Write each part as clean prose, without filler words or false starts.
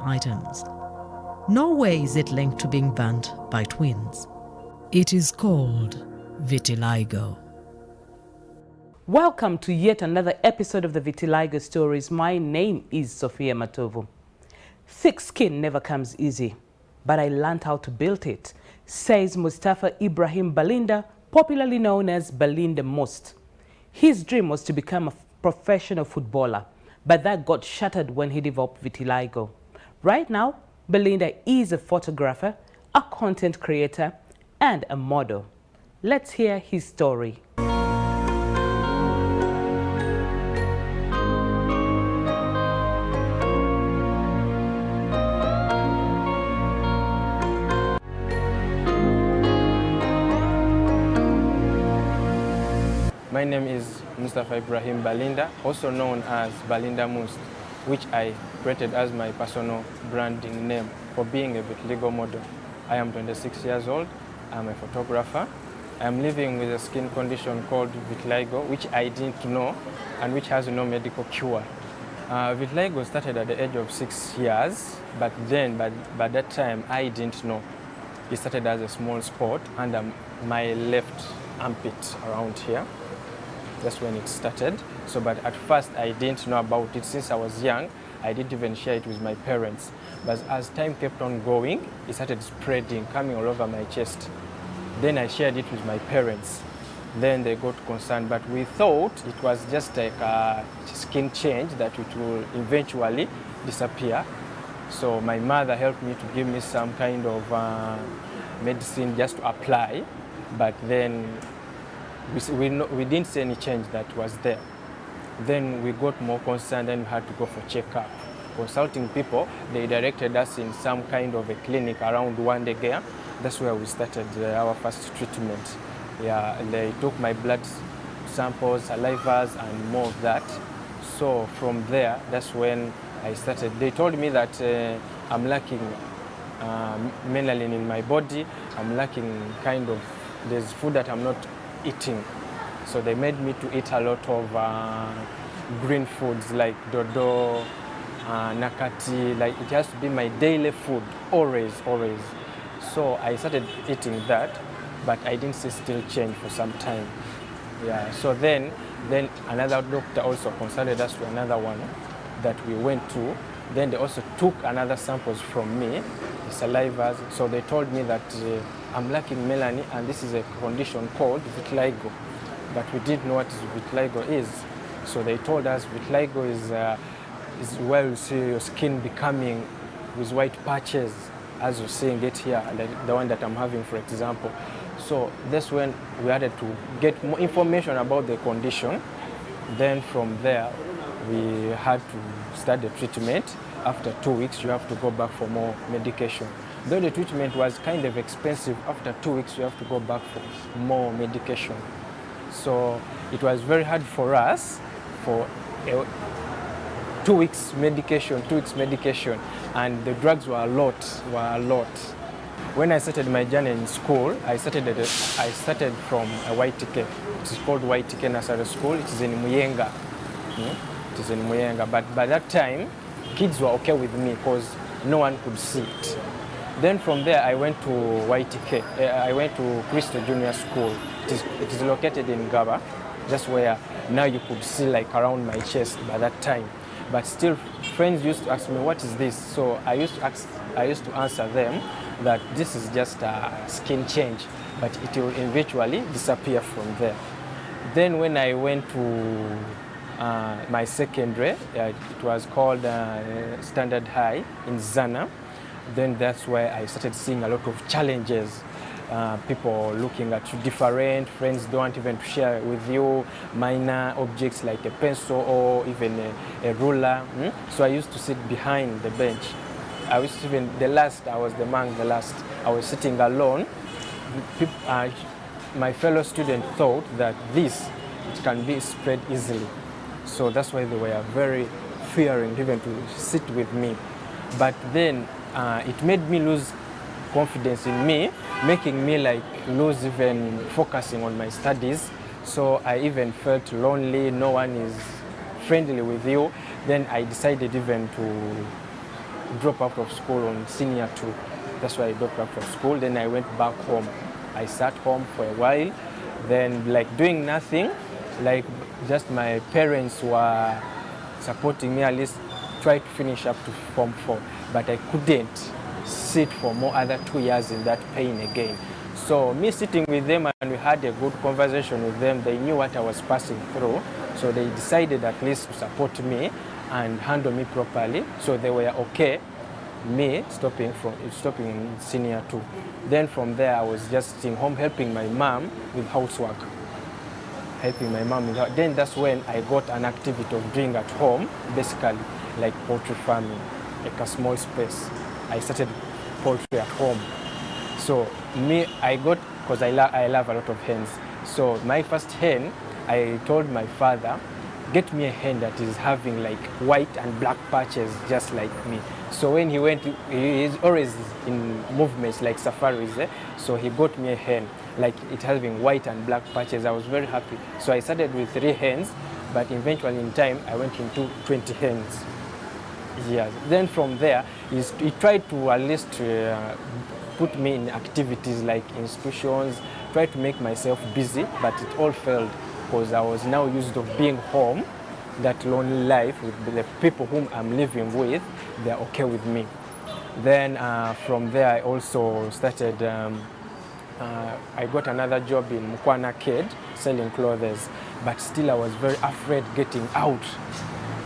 items. No way is it linked to being burnt by twins. It is called vitiligo. Welcome to yet another episode of the Vitiligo Stories. My name is Sophia Matovu. Thick skin never comes easy, but I learned how to build it, says Mustafa Ibrahim Balinda, popularly known as Balinda Most. His dream was to become a professional footballer, but that got shattered when he developed vitiligo. Right now, Balinda is a photographer, a content creator, and a model. Let's hear his story. My name is Mustafa Ibrahim Balinda, also known as Balinda Must, which I created as my personal branding name for being a vitiligo model. I am 26 years old. I'm a photographer. I'm living with a skin condition called vitiligo, which I didn't know and which has no medical cure. Vitiligo started at the age of 6 years, but then by that time I didn't know. It started as a small spot under my left armpit around here. That's when it started. So, but at first I didn't know about it since I was young. I didn't even share it with my parents. But as time kept on going, it started spreading, coming all over my chest. Then I shared it with my parents. Then they got concerned, but we thought it was just like a skin change that it will eventually disappear. So my mother helped me to give me some kind of medicine just to apply, but then we didn't see any change that was there. Then we got more concerned and we had to go for checkup. Consulting people, they directed us in some kind of a clinic around Wandegea. That's where we started our first treatment. Yeah, they took my blood samples, salivas, and more of that. So from there, that's when I started. They told me that I'm lacking melanin in my body. I'm lacking there's food that I'm not eating. So they made me to eat a lot of green foods like dodo, nakati, like it has to be my daily food, always. So I started eating that, but I didn't see still change for some time. Yeah, so then another doctor also consulted us to another one that we went to. Then they also took another samples from me, the salivas. So they told me that I'm lacking melanin and this is a condition called vitiligo. But we didn't know what vitiligo is. So they told us vitiligo is where you see your skin becoming with white patches, as you're seeing it here, the one that I'm having, for example. So that's when we had to get more information about the condition. Then from there, we had to start the treatment. After 2 weeks, you have to go back for more medication. Though the treatment was kind of expensive, after 2 weeks, you have to go back for more medication. So it was very hard for us for 2 weeks medication, and the drugs were a lot. When I started my journey in school, I started from a YTK. It is called YTK Nursery School. It is in Muyenga. It is in Muyenga. But by that time, kids were okay with me because no one could see it. Then from there, I went to YTK. I went to Crystal Junior School. It is located in Gaba. That's where now you could see like around my chest by that time. But still, friends used to ask me, what is this? So I used to answer them that this is just a skin change, but it will eventually disappear from there. Then when I went to my secondary, it was called Standard High in Zana. Then that's where I started seeing a lot of challenges. People looking at you different, friends don't want even to share with you minor objects like a pencil or even a ruler. So I used to sit behind the bench. I was the last. I was I was sitting alone. My fellow students thought that it can be spread easily. So that's why they were very fearing even to sit with me. But then it made me lose confidence in me, making me lose even focusing on my studies. So I even felt lonely, no one is friendly with you. Then I decided even drop out of school on senior 2. That's why I dropped out of school. Then I went back home. I sat home for a while, then like doing nothing, like just my parents were supporting me, at least try to finish up to Form 4, but I couldn't sit for more other 2 years in that pain again. So me sitting with them, and we had a good conversation with them, they knew what I was passing through, so they decided at least to support me and handle me properly, so they were okay me stopping in senior 2. Then from there I was just sitting home helping my mom with housework. Then that's when I got an activity of doing at home, basically like poultry farming, like a small space. I started poultry at home. So because I love a lot of hens. So my first hen, I told my father, get me a hen that is having like white and black patches just like me. So when he went, he's always in movements like safaris, so he got me a hen, like it having white and black patches. I was very happy. So I started with 3 hens, but eventually in time I went into 20 hens. Yes. Then from there, he tried to at least put me in activities like institutions, tried to make myself busy, but it all failed because I was now used to being home, that lonely life with the people whom I'm living with, they're okay with me. Then from there I also started, I got another job in Mukwana Kid selling clothes, but still I was very afraid getting out.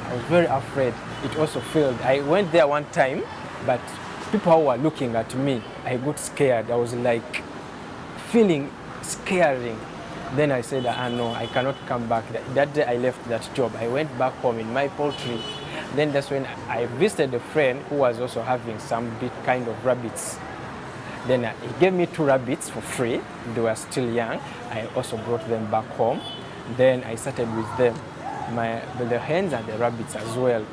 I was very afraid. It also failed. I went there one time, but people who were looking at me, I got scared. I was like feeling scaring. Then I said, no, I cannot come back. That day I left that job. I went back home in my poultry. Then that's when I visited a friend who was also having some bit kind of rabbits. Then he gave me 2 rabbits for free. They were still young. I also brought them back home. Then I started with them, the hens and the rabbits as well.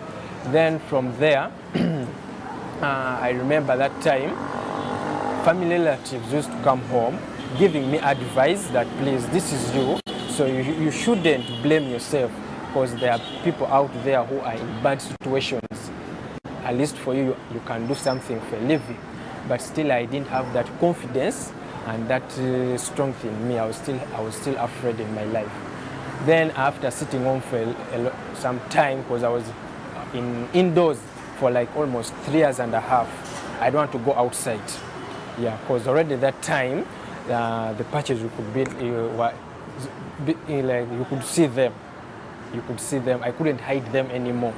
Then from there, I remember that time, family relatives used to come home giving me advice that please, this is you, so you shouldn't blame yourself because there are people out there who are in bad situations. At least for you, you can do something for a living. But still I didn't have that confidence and that strength in me. I was still afraid in my life. Then after sitting home for some time, because I was indoors for like almost 3 years and a half, I don't want to go outside. Yeah, because already that time, the patches you could see them. You could see them. I couldn't hide them anymore.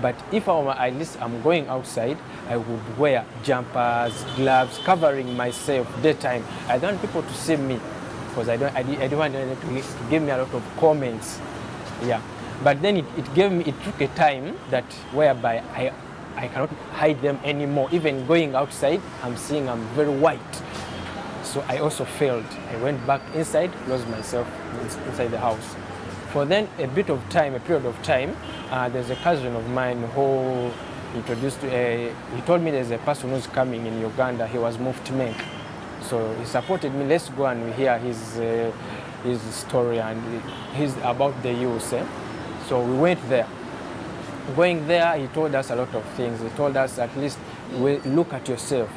But if at least I'm going outside, I would wear jumpers, gloves, covering myself daytime. I don't want people to see me because I don't want them to give me a lot of comments. Yeah. But then it took a time that whereby I cannot hide them anymore. Even going outside, I'm very white. So I also failed. I went back inside, closed myself inside the house. For then a period of time, there's a cousin of mine who he told me there's a person who's coming in Uganda. He was moved Mek. So he supported me. Let's go and hear his story and his about the youth. So we went there. Going there, he told us a lot of things. He told us at least look at yourself,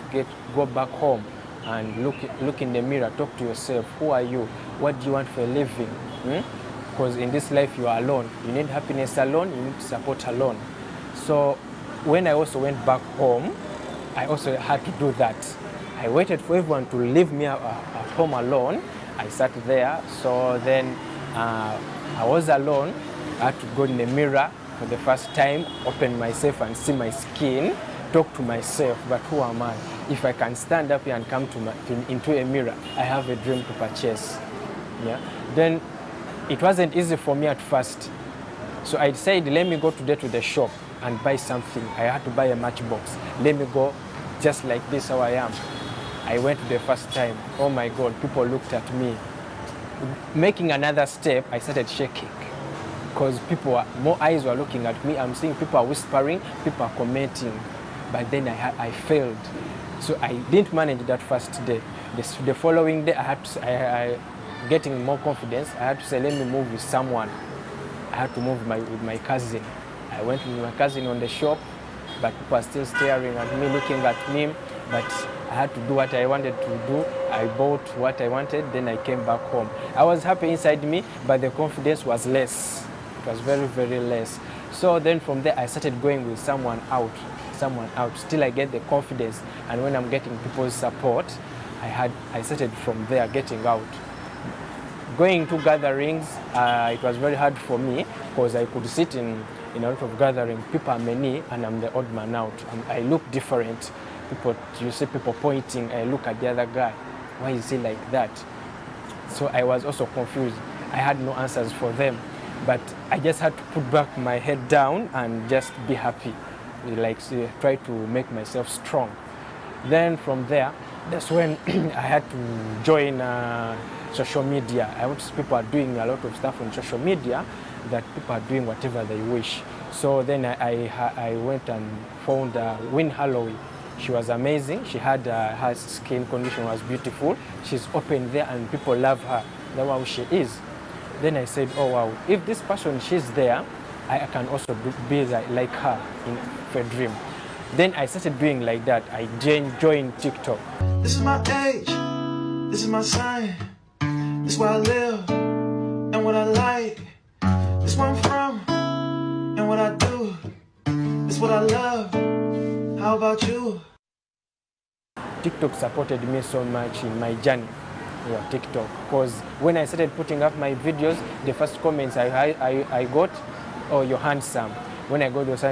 go back home and look in the mirror, talk to yourself. Who are you? What do you want for a living? Because in this life you are alone. You need happiness alone, you need support alone. So when I also went back home, I also had to do that. I waited for everyone to leave me at home alone. I sat there. So then I was alone. I had to go in the mirror for the first time, open myself and see my skin, talk to myself, but who am I? If I can stand up here and come into a mirror, I have a dream to purchase. Yeah. Then it wasn't easy for me at first. So I decided, let me go today to the shop and buy something. I had to buy a matchbox. Let me go just like this, how I am. I went the first time. Oh my God, people looked at me. Making another step, I started shaking because more eyes were looking at me. I'm seeing people are whispering, people are commenting. But then I failed. So I didn't manage that first day. The following day, getting more confidence, I had to say, let me move with someone. I had to move with my cousin. I went with my cousin on the shop. but people are still staring at me, looking at me. But I had to do what I wanted to do. I bought what I wanted, then I came back home. I was happy inside me, but the confidence was less. It was very, very less. So then from there, I started going with someone out. Still I get the confidence, and when I'm getting people's support, I started from there getting out. Going to gatherings, it was very hard for me because I could sit in a lot of gatherings. People are many, and I'm the odd man out. I look different. You see people pointing, I look at the other guy. Why is he like that? So I was also confused. I had no answers for them, but I just had to put back my head down and just be happy, like try to make myself strong. Then from there, that's when I had to join social media. I noticed people are doing a lot of stuff on social media, that people are doing whatever they wish. So then I went and found Win Holloway. She was amazing. She had her skin condition was beautiful. She's open there and people love her. That's how she is. Then I said, oh wow, if this person, she's there, I can also be like her in a dream. Then I started doing like that. I joined TikTok. This is my age, this is my sign, this is where I live and what I like, this is where I'm from and what I do, this is what I love. How about you? TikTok supported me so much in my journey. Yeah, TikTok, because when I started putting up my videos, the first comments I got, oh, you're handsome. When I got those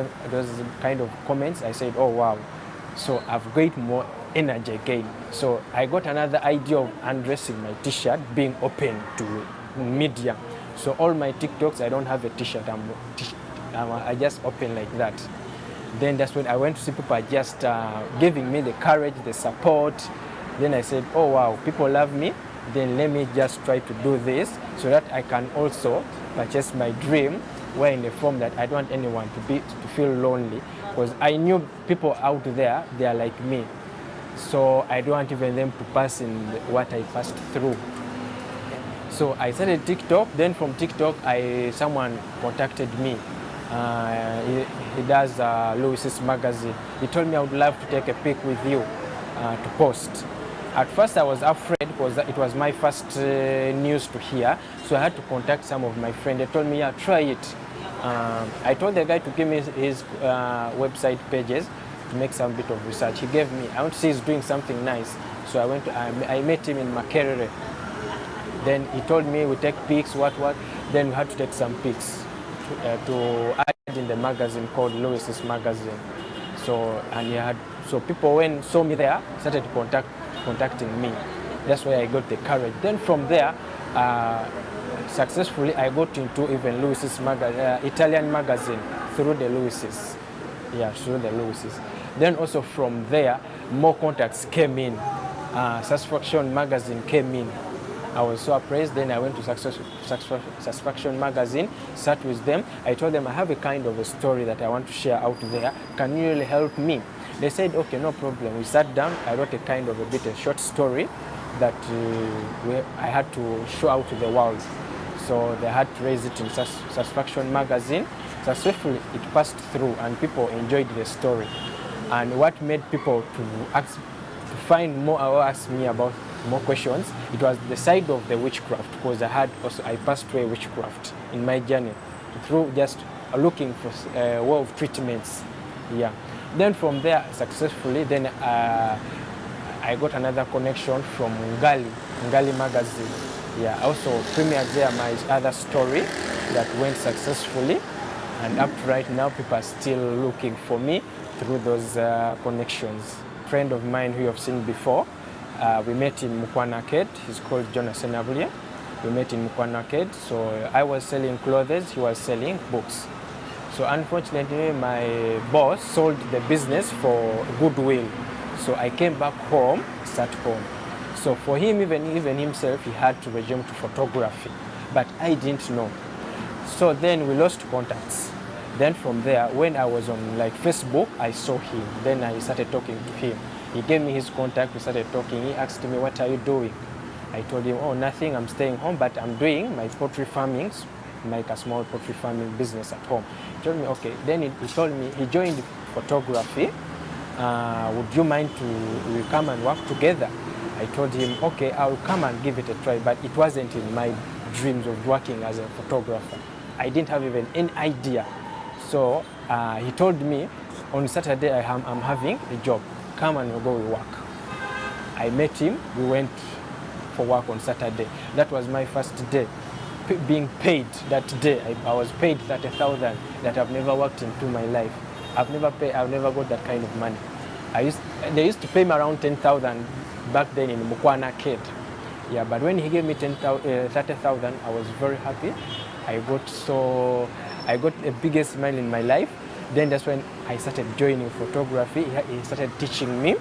kind of comments, I said, oh wow. So I've got more energy again. So I got another idea of undressing my t-shirt, being open to media. So all my TikToks, I don't have a t-shirt. I just open like that. Then that's when I went to see people are just giving me the courage, the support. Then I said, oh wow, people love me. Then let me just try to do this so that I can also purchase my dream, where in the form that I don't want anyone to feel lonely. Because I knew people out there, they are like me. So I don't want even them to pass in what I passed through. So I started TikTok. Then from TikTok, someone contacted me. He does Lewis's magazine. He told me I would love to take a pic with you to post. At first I was afraid because it was my first news to hear, so I had to contact some of my friends. They told me, yeah, try it. I told the guy to give me his website pages to make some bit of research. He gave me, I want to see he's doing something nice. So I met him in Makerere. Then he told me we take pics, what. Then we had to take some pics to add in the magazine called Lewis's magazine. So people when saw me there started contacting me. That's why I got the courage. Then from there, successfully I got into even Lewis's Italian magazine through the Lewis's. Yeah, through the Lewis's. Then also from there, more contacts came in. Satisfaction magazine came in. I was so appraised. Then I went to Satisfaction magazine, sat with them. I told them I have a kind of a story that I want to share out there. Can you really help me? They said, okay, no problem. We sat down. I wrote a kind of a short story that I had to show out to the world. So they had to raise it in Satisfaction magazine. Successfully, it passed through and people enjoyed the story. And what made people to find more or ask me about more questions, it was the side of the witchcraft, because I passed through a witchcraft in my journey through just looking for a way of treatments. Yeah. Then from there, successfully, then I got another connection from Ngali magazine. Yeah, I also premiered there my other story that went successfully, and up to right now, people are still looking for me through those connections. A friend of mine who you have seen before, we met in Mukwana Arcade. He's called Jonas Senabulia. We met in Mukwana Arcade. So I was selling clothes, he was selling books. So unfortunately, my boss sold the business for goodwill. So I came back home, sat home. So for him, even himself, he had to resume to photography. But I didn't know. So then we lost contacts. Then from there, when I was on Facebook, I saw him. Then I started talking to him. He gave me his contact, we started talking. He asked me, what are you doing? I told him, oh, nothing, I'm staying home, but I'm doing my poultry farming, like a small poultry farming business at home. He told me, okay. Then he told me he joined photography. Would you mind we come and work together? I told him, okay, I'll come and give it a try, but it wasn't in my dreams of working as a photographer. I didn't have even any idea. So he told me, on Saturday I'm having a job, come and we'll go work. I met him, we went for work on Saturday. That was my first day being paid that day. I was paid 30,000 that I've never worked into my life. I've never got that kind of money. They used to pay me around 10,000 back then in Mukwana Kid. Yeah, but when he gave me 30,000, I was very happy. I got the biggest smile in my life. Then that's when I started joining photography. He started teaching me.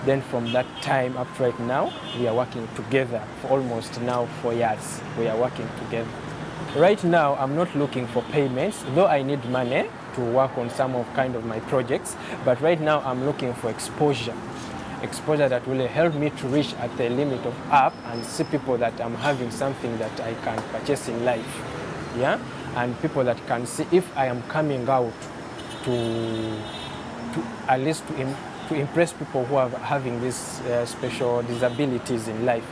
Then from that time up to right now, we are working together for almost now 4 years. We are working together. Right now, I'm not looking for payments, though I need money to work on some of my projects. But right now, I'm looking for exposure. Exposure that will help me to reach at the limit of up and see people that I'm having something that I can purchase in life. Yeah? And people that can see if I am coming out to at least to impress people who are having these special disabilities in life.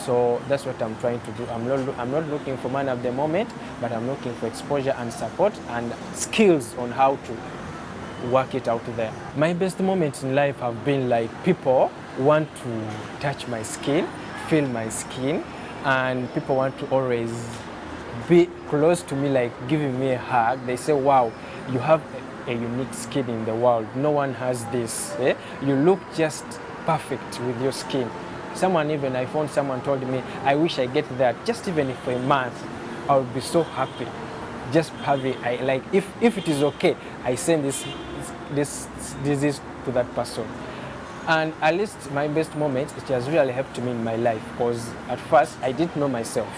So that's what I'm trying to do. I'm not looking for money at the moment, but I'm looking for exposure and support and skills on how to work it out there. My best moments in life have been like people want to touch my skin, feel my skin, and people want to always be close to me, like giving me a hug. They say, wow, you have a unique skin in the world. No one has this. You look just perfect with your skin. I found someone told me, I wish I get that, just even for a month. I would be so happy. Just having, if it is okay, I send this disease to that person. And at least my best moments, it has really helped me in my life, because at first I didn't know myself.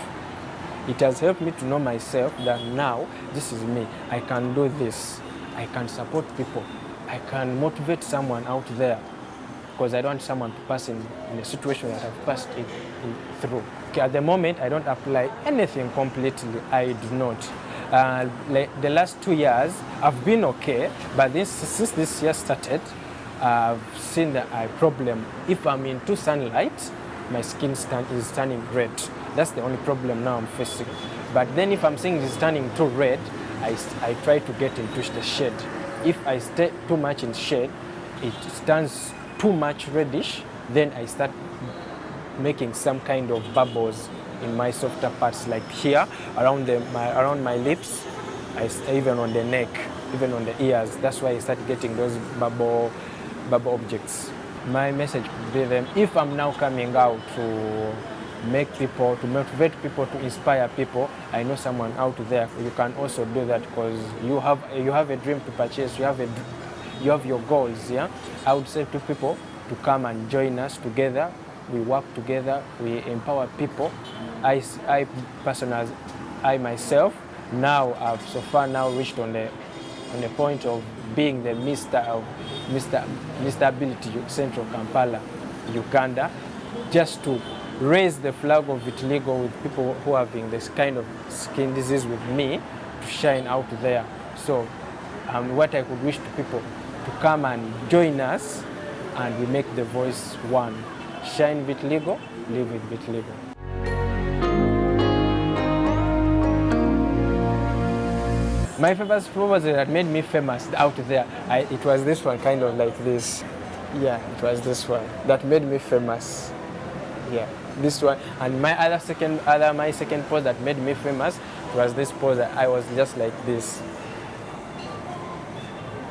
It has helped me to know myself that now this is me. I can do this. I can support people. I can motivate someone out there, because I don't want someone to pass in a situation that I've passed through. Okay, at the moment, I don't apply anything completely. I do not. The last 2 years, I've been okay, but since this year started, I've seen a problem. If I'm into sunlight, my skin is turning red. That's the only problem now I'm facing. But then if I'm seeing it's turning too red, I try to get into the shade. If I stay too much in shade, it turns too much reddish, then I start making some kind of bubbles in my softer parts, like here, around my lips, even on the neck, even on the ears. That's why I start getting those bubble objects. My message could be them, if I'm now coming out to motivate people, to inspire people, I know someone out there. You can also do that, because you have a dream to purchase, you have your goals. Yeah, I would say to people to come and join us together. We work together, we empower people. I personally, I myself, now I've so far now reached on the point of being the Mr. Ability Central Kampala, Uganda, just to raise the flag of vitiligo with people who are having this kind of skin disease with me, to shine out there. So what I could wish to people, to come and join us, and we make the voice one. Shine vitiligo, live with vitiligo. My favorite photos that made me famous out there, it was this one, kind of like this. Yeah, it was this one that made me famous. Yeah, this one. And my second pose that made me famous was this pose that I was just like this.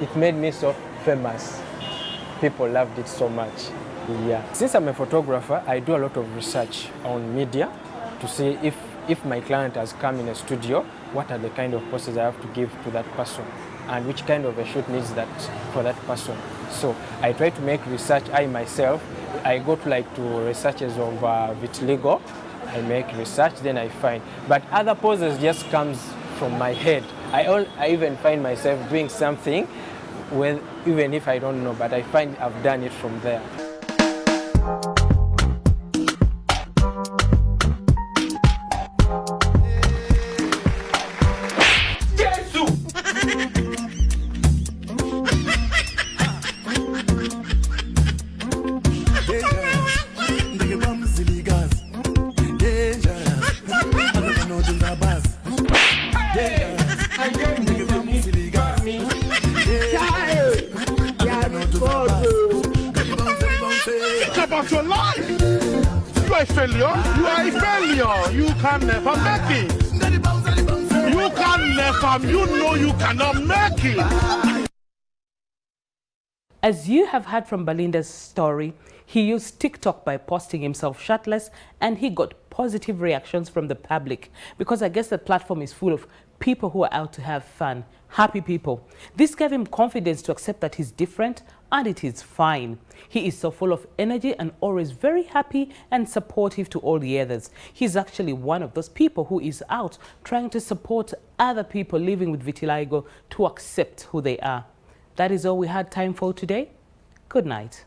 It made me so famous. People loved it so much. Yeah. Since I'm a photographer, I do a lot of research on media to see if my client has come in a studio, what are the kind of poses I have to give to that person, and which kind of a shoot needs that for that person. So I try to make research. I myself, I go to researches of vitiligo. I make research, then I find. But other poses just comes from my head. I even find myself doing something, even if I don't know, but I find I've done it from there. about your life. You are a failure. You are a failure. You can never make it. You can never. You know you cannot make it. As you have heard from Balinda's story, he used TikTok by posting himself shirtless, and he got positive reactions from the public because I guess the platform is full of people who are out to have fun, happy people. This gave him confidence to accept that he's different and it is fine. He is so full of energy and always very happy and supportive to all the others. He's actually one of those people who is out trying to support other people living with vitiligo to accept who they are. That is all we had time for today. Good night.